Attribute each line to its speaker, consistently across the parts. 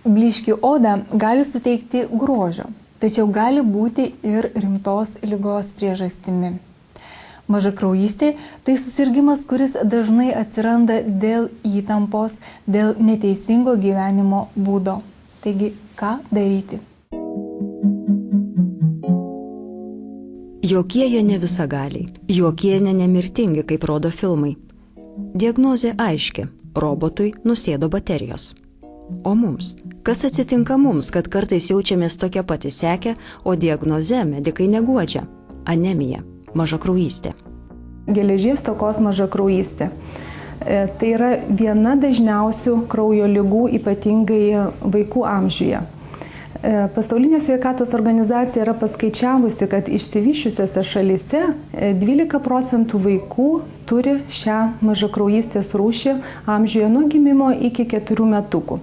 Speaker 1: Blyški oda gali suteikti grožio, tačiau gali būti ir rimtos ligos priežastimi. Mažakraujystė – tai susirgimas, kuris dažnai atsiranda dėl įtampos, dėl neteisingo gyvenimo būdo. Taigi, ką daryti?
Speaker 2: Jokie jie ne visagaliai, jokie nemirtingi, kaip rodo filmai. Diagnozė aiški – robotui nusėdo baterijos. O mums? Kas atsitinka mums, kad kartais jaučiamės tokia pati sekę, o diagnoze medikai neguodžia? Anemija, mažakraujystė.
Speaker 3: Geležies stokos mažakraujystė. Tai yra viena dažniausių kraujo ligų, ypatingai vaikų amžiuje. Pasaulinė sveikatos organizacija yra paskaičiavusi, kad išsivysčiusiose šalyse 12% vaikų turi šią mažakraujystės rūšį amžiuje nuo gimimo iki 4 metukų.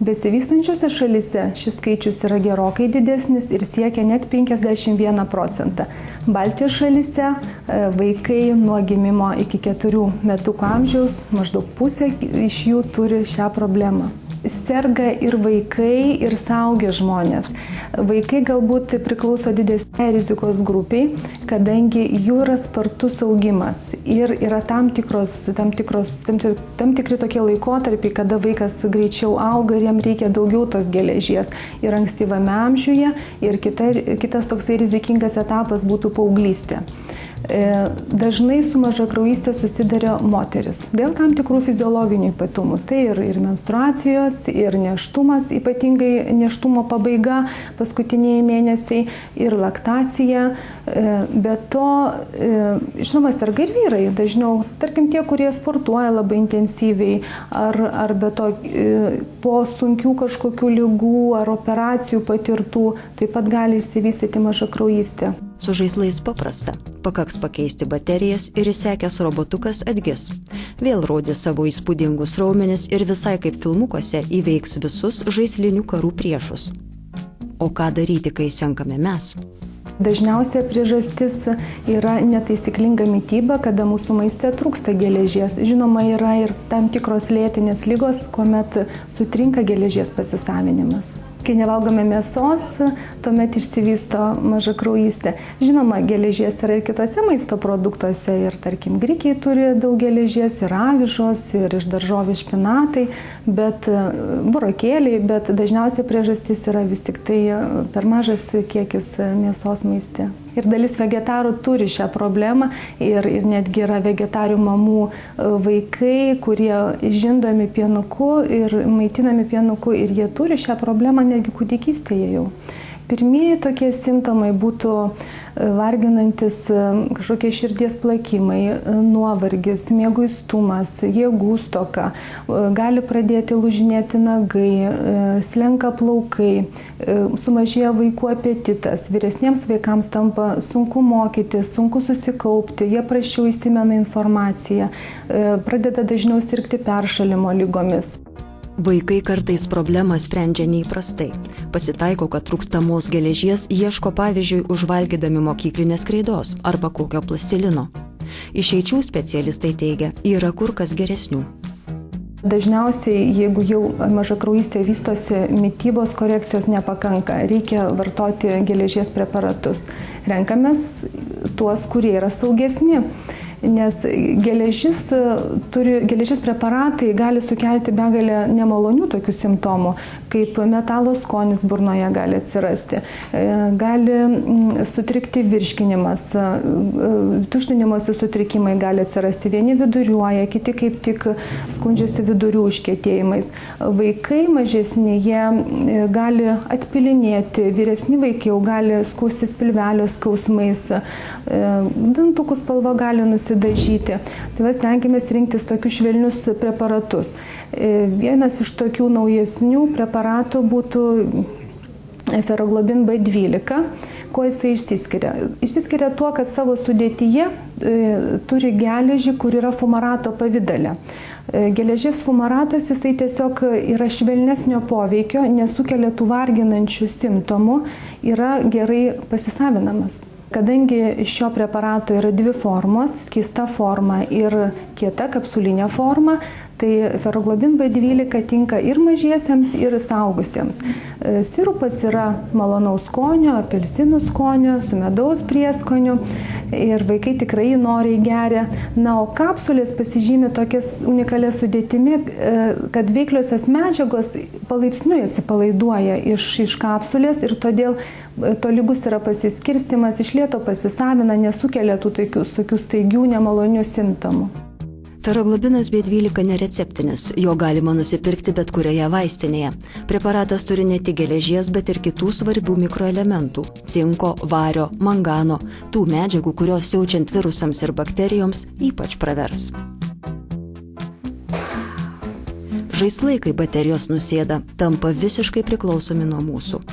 Speaker 3: Besivystančiose šalyse šis skaičius yra gerokai didesnis ir siekia net 51%. Baltijos šalyse vaikai nuo gimimo iki 4 metukų amžiaus, maždaug pusė iš jų turi šią problemą. Serga ir vaikai, ir suaugę žmonės. Vaikai galbūt priklauso didesnei rizikos grupiai, kadangi jų yra spartus augimas ir yra tam tikri tokie laikotarpiai, kada vaikas greičiau auga ir jam reikia daugiau tos geležies ir ankstyvame amžiuje, ir kitas toksai rizikingas etapas būtų paauglystė. Dažnai su mažakraujystė susiduria moteris dėl tam tikrų fiziologinių ypatumų. Tai ir menstruacijos, ir nėštumas, ypatingai nėštumo pabaiga, paskutiniai mėnesiai, ir laktacija. Be to, žinoma, serga ir vyrai. Dažniau, tarkim, tie, kurie sportuoja labai intensyviai, ar be to po sunkių kažkokių ligų ar operacijų patirtų, taip pat gali išsivystyti mažakraujystė.
Speaker 2: Su žaislais paprasta. Pakaks pakeisti baterijas ir įsekęs robotukas atgis. Vėl rodys savo įspūdingus raumenis ir visai kaip filmukuose įveiks visus žaislinių karų priešus. O ką daryti, kai senkame mes?
Speaker 3: Dažniausia priežastis yra netaisyklinga mityba, kada mūsų maiste trūksta geležies. Žinoma, yra ir tam tikros lėtinės ligos, kuomet sutrinka geležies pasisavinimas. Kai nevalgome mėsos, tuomet išsivysto mažakraujystė. Žinoma, geležies yra ir kitose maisto produktuose, ir tarkim grikiai turi daug geležies, ir avižos, ir iš daržovių špinatai, bet burokėliai, bet dažniausiai priežastis yra vis tik tai per mažas kiekis mėsos maiste. Ir dalis vegetarų turi šią problemą ir netgi yra vegetarių mamų vaikai, kurie žindomi pienuku ir maitinami pienuku ir jie turi šią problemą netgi kūdikystėje jau. Pirmieji tokie simptomai būtų varginantis kažkokie širdies plakimai, nuovargis, mieguistumas, jėgų stoka, gali pradėti lūžinėti nagai, slenka plaukai, sumažėja vaikų apetitas, vyresniems vaikams tampa sunku mokytis, sunku susikaupti, jie prasčiau įsimena informaciją, pradeda dažniau sirgti peršalimo ligomis.
Speaker 2: Vaikai kartais problemą sprendžia neįprastai. Pasitaiko, kad trūkstamos geležies ieško pavyzdžiui užvalgydami mokyklinės kreidos arba kokio plastilino. Išeičių specialistai teigia, yra kur kas geresnių.
Speaker 3: Dažniausiai, jeigu jau mažakraujystė vystosi, mitybos korekcijos nepakanka, reikia vartoti geležies preparatus. Renkamės tuos, kurie yra saugesni. Nes geležis preparatai gali sukelti begalę nemalonių tokių simptomų, kaip metalo skonis burnoje gali atsirasti, gali sutrikti virškinimas, tuštinimosi sutrikimai gali atsirasti, vieni viduriuoja, kiti kaip tik skundžiasi vidurių užkietėjimais. Vaikai mažesni, jie gali atpilinėti, vyresni vaikai jau gali skųstis pilvelio skausmais, dantukų spalva gali nusidažyti. Tai stenkimės rinktis tokius švelnius preparatus. Vienas iš tokių naujesnių preparatų būtų Feroglobin B12. Kuo jisai išsiskiria? Išsiskiria tuo, kad savo sudėtyje turi geležį, kur yra fumarato pavidale. Geležies fumaratas, jisai tiesiog yra švelnesnio poveikio, nesukelia tų varginančių simptomų, yra gerai pasisavinamas. Kadangi šio preparato yra dvi formos, skysta forma ir kieta kapsulinė forma, Tai feroglobin B12 tinka ir mažiesiems, ir saugusiems. Sirupas yra malonaus skonio, apelsinų skonio, su medaus prieskoniu ir vaikai tikrai jį noriai geria. Na, o kapsulės pasižymi tokias unikalė sudėtimi, kad veikliosios medžiagos palaipsniui atsipalaiduoja iš kapsulės ir todėl tolygus yra pasiskirstimas, iš lėto pasisavina, nesukelia tokių staigių nemalonių simptomų.
Speaker 2: Feroglobinas B12 nereceptinis, jo galima nusipirkti bet kurioje vaistinėje. Preparatas turi ne tik geležies, bet ir kitų svarbių mikroelementų – cinko, vario, mangano, tų medžiagų, kurios siaučiant virusams ir bakterijoms ypač pravers. Žaislai, kai baterijos nusėda, tampa visiškai priklausomi nuo mūsų.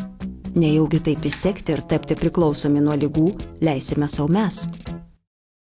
Speaker 2: Nejaugi taip įsekti ir tapti priklausomi nuo ligų leisime sau mes.